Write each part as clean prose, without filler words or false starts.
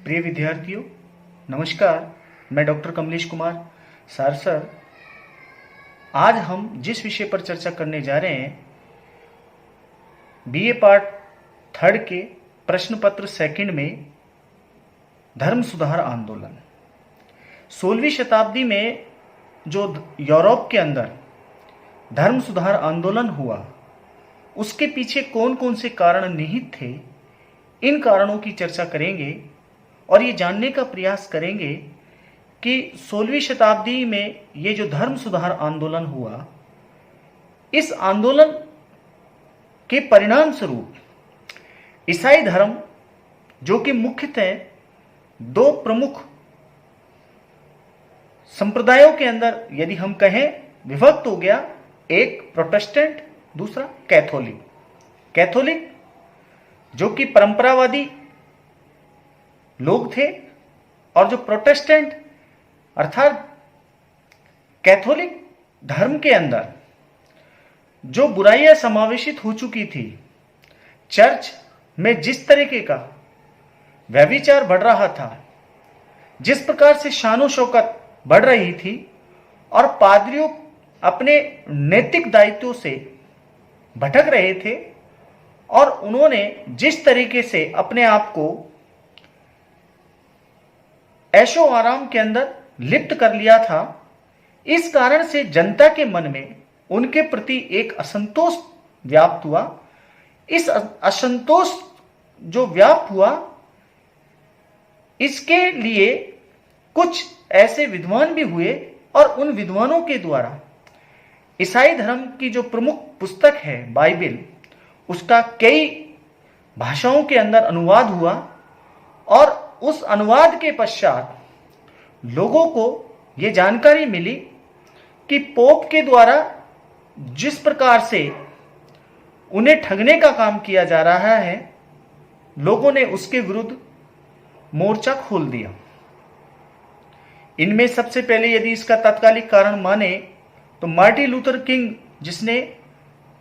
प्रिय विद्यार्थियों, नमस्कार। मैं डॉक्टर कमलेश कुमार सर आज हम जिस विषय पर चर्चा करने जा रहे हैं, बीए पार्ट 3 के प्रश्न पत्र 2 में धर्म सुधार आंदोलन। 16वीं शताब्दी में जो यूरोप के अंदर धर्म सुधार आंदोलन हुआ, उसके पीछे कौन कौन से कारण निहित थे, इन कारणों की चर्चा करेंगे और ये जानने का प्रयास करेंगे कि 16वीं शताब्दी में ये जो धर्म सुधार आंदोलन हुआ, इस आंदोलन के परिणाम स्वरूप ईसाई धर्म, जो कि मुख्यतः दो प्रमुख संप्रदायों के अंदर यदि हम कहें विभक्त हो गया, एक प्रोटेस्टेंट, दूसरा कैथोलिक। कैथोलिक जो कि परंपरावादी लोग थे और जो प्रोटेस्टेंट अर्थात कैथोलिक धर्म के अंदर जो बुराइयां समावेशित हो चुकी थी, चर्च में जिस तरीके का व्यभिचार बढ़ रहा था, जिस प्रकार से शानो शौकत बढ़ रही थी और पादरियों अपने नैतिक दायित्वों से भटक रहे थे और उन्होंने जिस तरीके से अपने आप को ऐशो आराम के अंदर लिप्त कर लिया था, इस कारण से जनता के मन में उनके प्रति एक असंतोष व्याप्त हुआ। इस असंतोष जो व्याप्त हुआ, इसके लिए कुछ ऐसे विद्वान भी हुए और उन विद्वानों के द्वारा ईसाई धर्म की जो प्रमुख पुस्तक है बाइबिल, उसका कई भाषाओं के अंदर अनुवाद हुआ और उस अनुवाद के पश्चात लोगों को यह जानकारी मिली कि पोप के द्वारा जिस प्रकार से उन्हें ठगने का काम किया जा रहा है, लोगों ने उसके विरुद्ध मोर्चा खोल दिया। इनमें सबसे पहले यदि इसका तात्कालिक कारण माने तो मार्टिन लूथर किंग, जिसने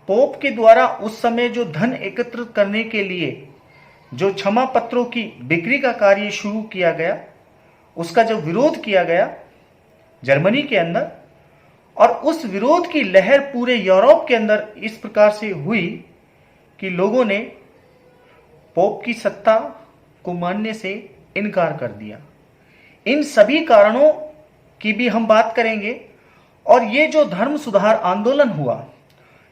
पोप के द्वारा उस समय जो धन एकत्रित करने के लिए जो क्षमा पत्रों की बिक्री का कार्य शुरू किया गया, उसका जो विरोध किया गया जर्मनी के अंदर, और उस विरोध की लहर पूरे यूरोप के अंदर इस प्रकार से हुई कि लोगों ने पोप की सत्ता को मानने से इनकार कर दिया। इन सभी कारणों की भी हम बात करेंगे। और ये जो धर्म सुधार आंदोलन हुआ,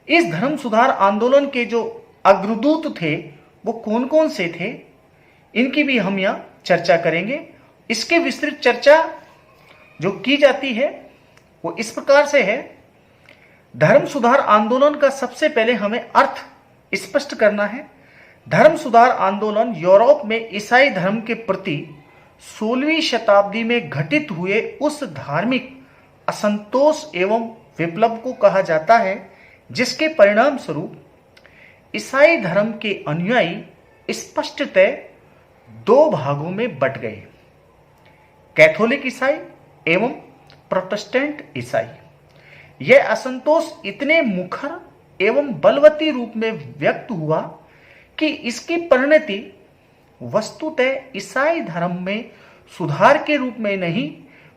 इस धर्म सुधार आंदोलन के जो अग्रदूत थे वो कौन कौन से थे, इनकी भी हम यहाँ चर्चा करेंगे। इसके विस्तृत चर्चा जो की जाती है वो इस प्रकार से है। धर्म सुधार आंदोलन का सबसे पहले हमें अर्थ स्पष्ट करना है। धर्म सुधार आंदोलन यूरोप में ईसाई धर्म के प्रति 16वीं शताब्दी में घटित हुए उस धार्मिक असंतोष एवं विप्लव को कहा जाता है, जिसके परिणाम स्वरूप ईसाई धर्म के अनुयायी स्पष्टतः दो भागों में बंट गए, कैथोलिक ईसाई एवं प्रोटेस्टेंट ईसाई। यह असंतोष इतने मुखर एवं बलवती रूप में व्यक्त हुआ कि इसकी परिणति वस्तुतः ईसाई धर्म में सुधार के रूप में नहीं,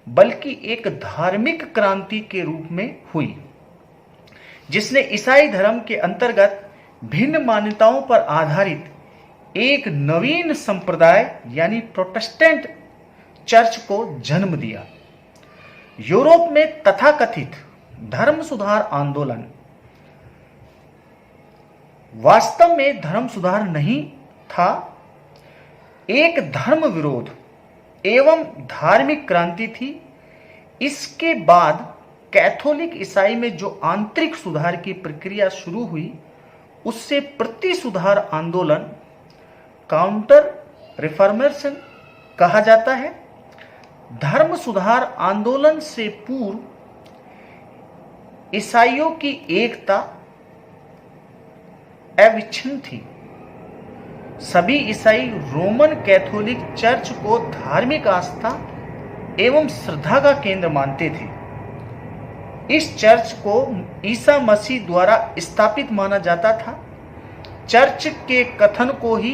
बल्कि एक धार्मिक क्रांति के रूप में हुई, जिसने ईसाई धर्म के अंतर्गत भिन्न मान्यताओं पर आधारित एक नवीन संप्रदाय यानी प्रोटेस्टेंट चर्च को जन्म दिया। यूरोप में तथाकथित धर्म सुधार आंदोलन वास्तव में धर्म सुधार नहीं था, एक धर्म विरोध एवं धार्मिक क्रांति थी। इसके बाद कैथोलिक ईसाई में जो आंतरिक सुधार की प्रक्रिया शुरू हुई, उससे प्रति सुधार आंदोलन काउंटर रिफॉर्मेशन कहा जाता है। धर्म सुधार आंदोलन से पूर्व ईसाइयों की एकता अविच्छिन्न थी। सभी ईसाई रोमन कैथोलिक चर्च को धार्मिक आस्था एवं श्रद्धा का केंद्र मानते थे। इस चर्च को ईसा मसीह द्वारा स्थापित माना जाता था। चर्च के कथन को ही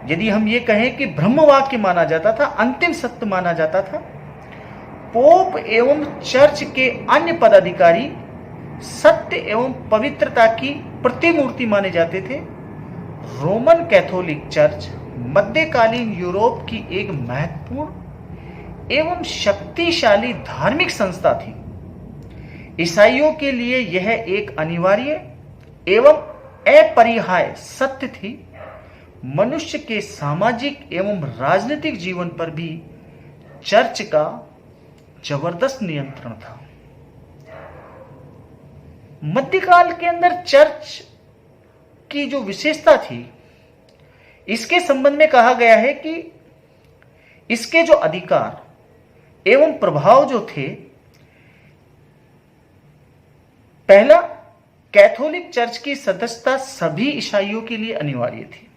यदि हम ये कहें कि ब्रह्मवाक्य माना जाता था, अंतिम सत्य माना जाता था। पोप एवं चर्च के अन्य पदाधिकारी सत्य एवं पवित्रता की प्रतिमूर्ति माने जाते थे। रोमन कैथोलिक चर्च मध्यकालीन यूरोप की एक महत्वपूर्ण एवं शक्तिशाली धार्मिक संस्था थी। ईसाइयों के लिए यह एक अनिवार्य एवं अपरिहार्य सत्य थी। मनुष्य के सामाजिक एवं राजनीतिक जीवन पर भी चर्च का जबरदस्त नियंत्रण था। मध्यकाल के अंदर चर्च की जो विशेषता थी, इसके संबंध में कहा गया है कि इसके जो अधिकार एवं प्रभाव जो थे, पहला, कैथोलिक चर्च की सदस्यता सभी ईसाइयों के लिए अनिवार्य थी।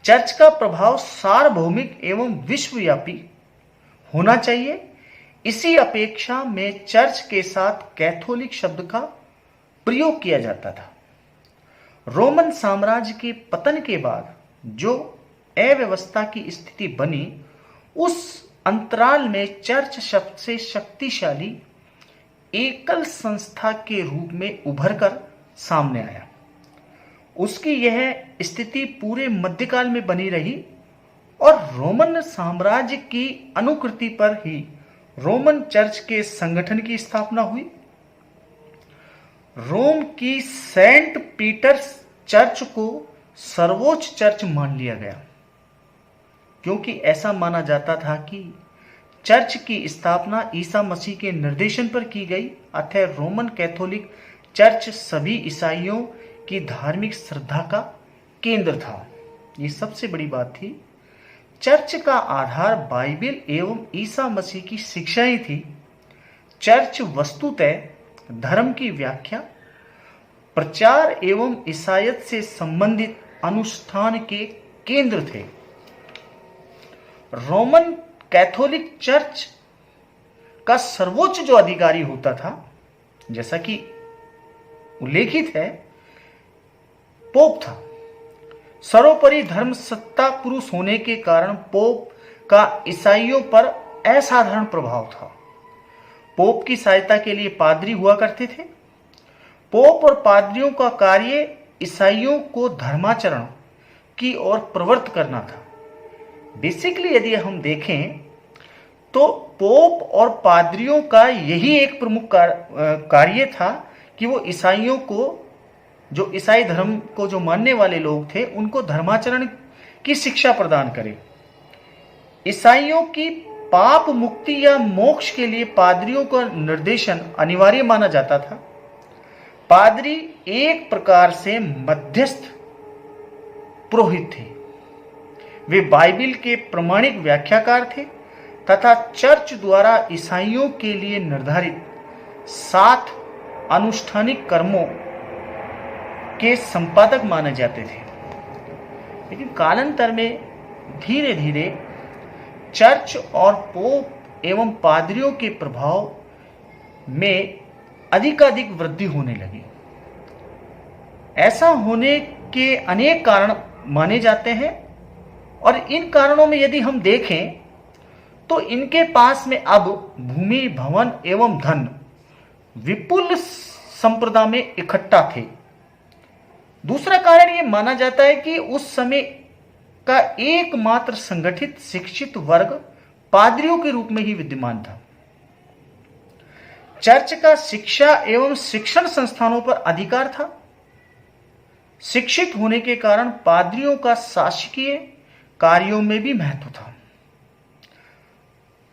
चर्च का प्रभाव सार्वभौमिक एवं विश्वव्यापी होना चाहिए। इसी अपेक्षा में चर्च के साथ कैथोलिक शब्द का प्रयोग किया जाता था। रोमन साम्राज्य के पतन के बाद जो अव्यवस्था की स्थिति बनी, उस अंतराल में चर्च सबसे शक्तिशाली एकल संस्था के रूप में उभरकर सामने आया। उसकी यह स्थिति पूरे मध्यकाल में बनी रही और रोमन साम्राज्य की अनुकृति पर ही रोमन चर्च के संगठन की स्थापना हुई। रोम की सेंट पीटर्स चर्च को सर्वोच्च चर्च मान लिया गया, क्योंकि ऐसा माना जाता था कि चर्च की स्थापना ईसा मसीह के निर्देशन पर की गई। अतः रोमन कैथोलिक चर्च सभी ईसाइयों की धार्मिक श्रद्धा का केंद्र था। ये सबसे बड़ी बात थी। चर्च का आधार बाइबल एवं ईसा मसीह की शिक्षाएं थी। चर्च वस्तुतः धर्म की व्याख्या, प्रचार एवं ईसाईयत से संबंधित अनुष्ठान के केंद्र थे। रोमन कैथोलिक चर्च का सर्वोच्च जो अधिकारी होता था, जैसा कि उल्लेखित है, पोप था। सर्वोपरि धर्म सत्ता पुरुष होने के कारण पोप का ईसाइयों पर असाधारण प्रभाव था। पोप की सहायता के लिए पादरी हुआ करते थे। पोप और पादरियों का कार्य ईसाइयों को धर्माचरण की ओर प्रवृत्त करना था। बेसिकली यदि हम देखें तो पोप और पादरियों का यही एक प्रमुख कार्य था कि वो ईसाइयों को, जो ईसाई धर्म को जो मानने वाले लोग थे, उनको धर्माचरण की शिक्षा प्रदान करें। ईसाइयों की पाप मुक्ति या मोक्ष के लिए पादरियों का निर्देशन अनिवार्य माना जाता था। पादरी एक प्रकार से मध्यस्थ पुरोहित थे। वे बाइबल के प्रमाणिक व्याख्याकार थे तथा चर्च द्वारा ईसाइयों के लिए निर्धारित 7 अनुष्ठानिक कर्मों के संपादक माने जाते थे। लेकिन कालांतर में धीरे धीरे चर्च और पोप एवं पादरियों के प्रभाव में अधिकाधिक वृद्धि होने लगी। ऐसा होने के अनेक कारण माने जाते हैं और इन कारणों में यदि हम देखें तो इनके पास में अब भूमि, भवन एवं धन विपुल संप्रदा में इकट्ठा थे। दूसरा कारण यह माना जाता है कि उस समय का एकमात्र संगठित शिक्षित वर्ग पादरियों के रूप में ही विद्यमान था। चर्च का शिक्षा एवं शिक्षण संस्थानों पर अधिकार था। शिक्षित होने के कारण पादरियों का शासकीय कार्यों में भी महत्व था।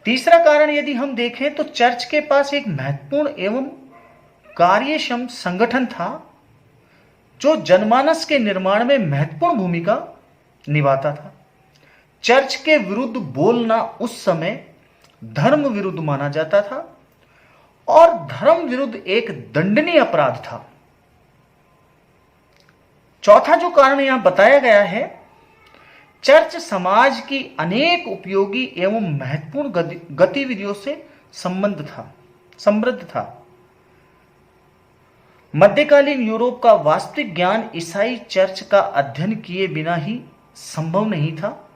तीसरा कारण यदि हम देखें तो चर्च के पास एक महत्वपूर्ण एवं कार्यक्षम संगठन था जो जनमानस के निर्माण में महत्वपूर्ण भूमिका निभाता था। चर्च के विरुद्ध बोलना उस समय धर्म विरुद्ध माना जाता था और धर्म विरुद्ध एक दंडनीय अपराध था। चौथा जो कारण यहां बताया गया है, चर्च समाज की अनेक उपयोगी एवं महत्वपूर्ण गतिविधियों से समृद्ध था। मध्यकालीन यूरोप का वास्तविक ज्ञान ईसाई चर्च का अध्ययन किए बिना ही संभव नहीं था,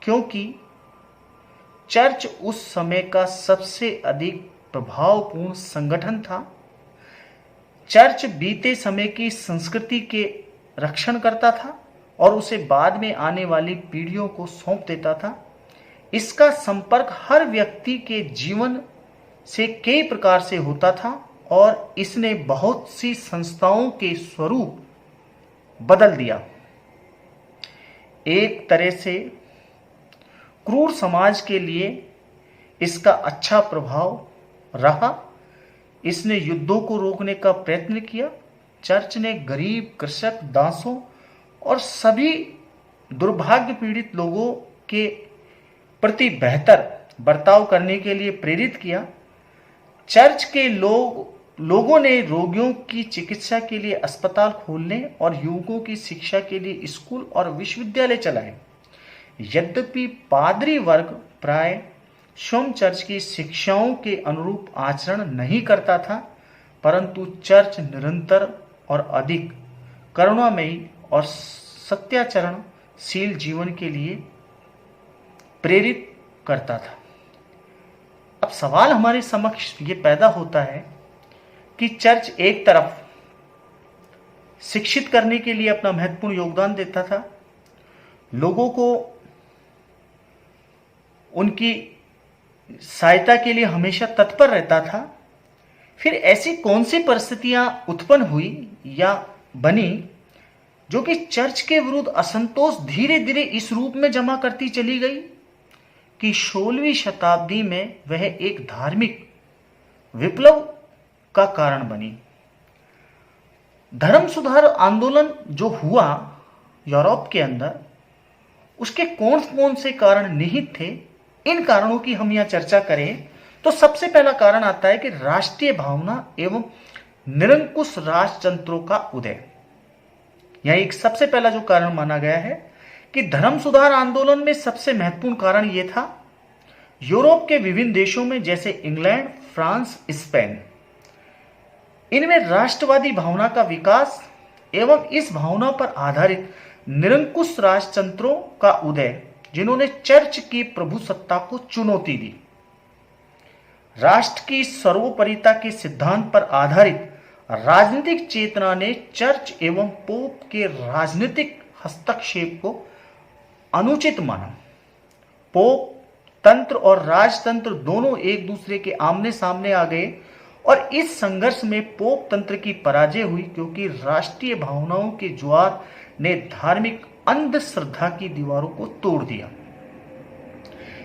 क्योंकि चर्च उस समय का सबसे अधिक प्रभावपूर्ण संगठन था। चर्च बीते समय की संस्कृति के रक्षण करता था और उसे बाद में आने वाली पीढ़ियों को सौंप देता था। इसका संपर्क हर व्यक्ति के जीवन से कई प्रकार से होता था और इसने बहुत सी संस्थाओं के स्वरूप बदल दिया। एक तरह से क्रूर समाज के लिए इसका अच्छा प्रभाव रहा। इसने युद्धों को रोकने का प्रयत्न किया। चर्च ने गरीब, कृषक, दासों और सभी दुर्भाग्य पीड़ित लोगों के प्रति बेहतर बर्ताव करने के लिए प्रेरित किया। चर्च के लोगों ने रोगियों की चिकित्सा के लिए अस्पताल खोलने और युवकों की शिक्षा के लिए स्कूल और विश्वविद्यालय चलाए। यद्यपि पादरी वर्ग प्राय स्वयं चर्च की शिक्षाओं के अनुरूप आचरण नहीं करता था, परंतु चर्च निरंतर और अधिक करुणामयी और सत्याचरणशील जीवन के लिए प्रेरित करता था। अब सवाल हमारे समक्ष ये पैदा होता है कि चर्च एक तरफ शिक्षित करने के लिए अपना महत्वपूर्ण योगदान देता था, लोगों को उनकी सहायता के लिए हमेशा तत्पर रहता था, फिर ऐसी कौन सी परिस्थितियां उत्पन्न हुई या बनी जो कि चर्च के विरुद्ध असंतोष धीरे धीरे इस रूप में जमा करती चली गई कि 16वीं शताब्दी में वह एक धार्मिक विप्लव का कारण बनी। धर्म सुधार आंदोलन जो हुआ यूरोप के अंदर, उसके कौन कौन से कारण निहित थे। इन कारणों की हम यहां चर्चा करें तो सबसे पहला कारण आता है कि राष्ट्रीय भावना एवं निरंकुश राजतंत्रों का उदय। यह एक सबसे पहला जो कारण माना गया है कि धर्म सुधार आंदोलन में सबसे महत्वपूर्ण कारण यह था, यूरोप के विभिन्न देशों में जैसे इंग्लैंड, फ्रांस, स्पेन, इनमें राष्ट्रवादी भावना का विकास एवं इस भावना पर आधारित निरंकुश राजतंत्रों का उदय, जिन्होंने चर्च की प्रभुसत्ता को चुनौती दी। राष्ट्र की सर्वोपरिता के सिद्धांत पर आधारित राजनीतिक चेतना ने चर्च एवं पोप के राजनीतिक हस्तक्षेप को अनुचित माना। पोप तंत्र और राजतंत्र दोनों एक दूसरे के आमने सामने आ गए और इस संघर्ष में पोप तंत्र की पराजय हुई, क्योंकि राष्ट्रीय भावनाओं के ज्वार ने धार्मिक अंधश्रद्धा की दीवारों को तोड़ दिया।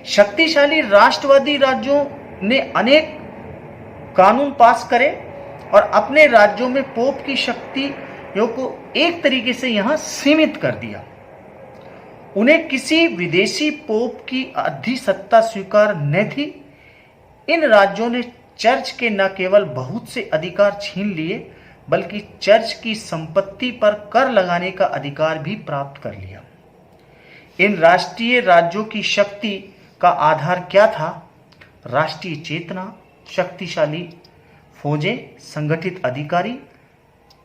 शक्तिशाली राष्ट्रवादी राज्यों ने अनेक कानून पास करे और अपने राज्यों में पोप की शक्तियों को एक तरीके से यहां सीमित कर दिया। उन्हें किसी विदेशी पोप की अधिसत्ता स्वीकार न थी। इन राज्यों ने चर्च के न केवल बहुत से अधिकार छीन लिए, बल्कि चर्च की संपत्ति पर कर लगाने का अधिकार भी प्राप्त कर लिया। इन राष्ट्रीय राज्यों की शक्ति का आधार क्या था? राष्ट्रीय चेतना, शक्तिशाली फौजें, संगठित अधिकारी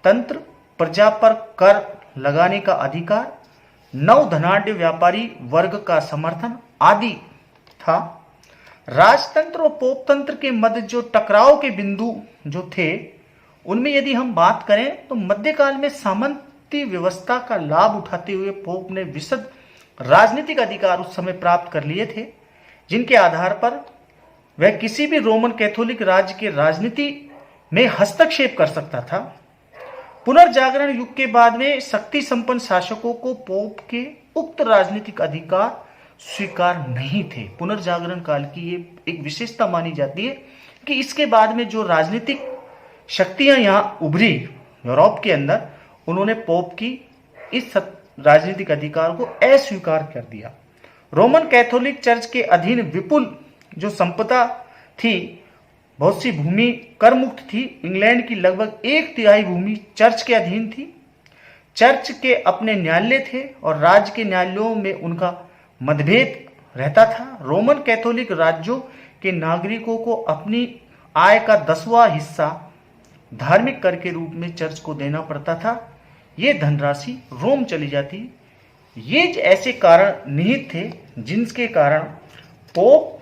तंत्र, प्रजा पर कर लगाने का अधिकार, नव धनाढ्य व्यापारी वर्ग का समर्थन आदि था। राजतंत्र और पोप तंत्र के मध्य जो टकराव के बिंदु जो थे, उनमें यदि हम बात करें तो मध्यकाल में सामंती व्यवस्था का लाभ उठाते हुए पोप ने विशद राजनीतिक अधिकार उस समय प्राप्त कर लिए थे, जिनके आधार पर वह किसी भी रोमन कैथोलिक राज्य के राजनीति में हस्तक्षेप कर सकता था। पुनर्जागरण युग के बाद में शक्ति संपन्न शासकों को पोप के उक्त राजनीतिक अधिकार स्वीकार नहीं थे। पुनर्जागरण काल की ये एक विशेषता मानी जाती है कि इसके बाद में जो राजनीतिक शक्तियां यहां उभरी यूरोप के अंदर, उन्होंने पोप की इस राजनीतिक अधिकार को अस्वीकार कर दिया। रोमन कैथोलिक चर्च के अधीन विपुल जो संपदा थी, बहुत सी भूमि कर मुक्त थी। इंग्लैंड की लगभग 1/3 भूमि चर्च के अधीन थी। चर्च के अपने न्यायालय थे और राज्य के न्यायालयों में उनका मतभेद रहता था। रोमन कैथोलिक राज्यों के नागरिकों को अपनी आय का 10वां हिस्सा धार्मिक कर के रूप में चर्च को देना पड़ता था। यह धनराशि रोम चली जाती, ये ऐसे कारण निहित थे जिनके कारण पोप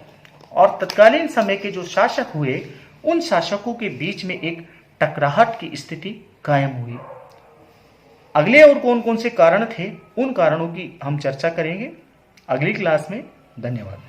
और तत्कालीन समय के जो शासक हुए उन शासकों के बीच में एक टकराहट की स्थिति कायम हुई। अगले और कौन कौन से कारण थे, उन कारणों की हम चर्चा करेंगे अगली क्लास में। धन्यवाद।